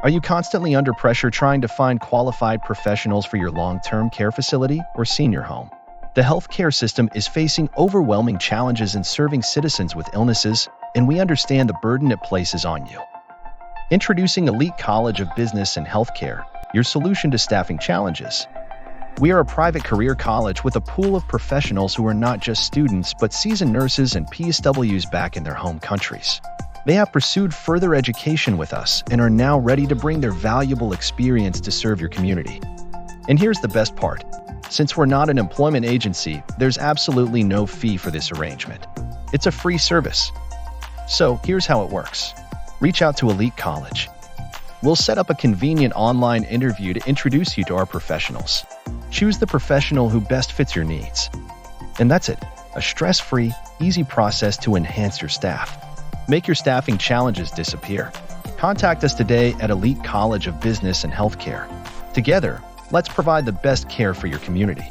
Are you constantly under pressure trying to find qualified professionals for your long-term care facility or senior home? The healthcare system is facing overwhelming challenges in serving citizens with illnesses, and we understand the burden it places on you. Introducing Elite College of Business and Healthcare, your solution to staffing challenges. We are a private career college with a pool of professionals who are not just students but seasoned nurses and PSWs back in their home countries. They have pursued further education with us and are now ready to bring their valuable experience to serve your community. And here's the best part. Since we're not an employment agency, there's absolutely no fee for this arrangement. It's a free service. So here's how it works. Reach out to Elite College. We'll set up a convenient online interview to introduce you to our professionals. Choose the professional who best fits your needs. And that's it, a stress-free, easy process to enhance your staff. Make your staffing challenges disappear. Contact us today at Elite College of Business and Healthcare. Together, let's provide the best care for your community.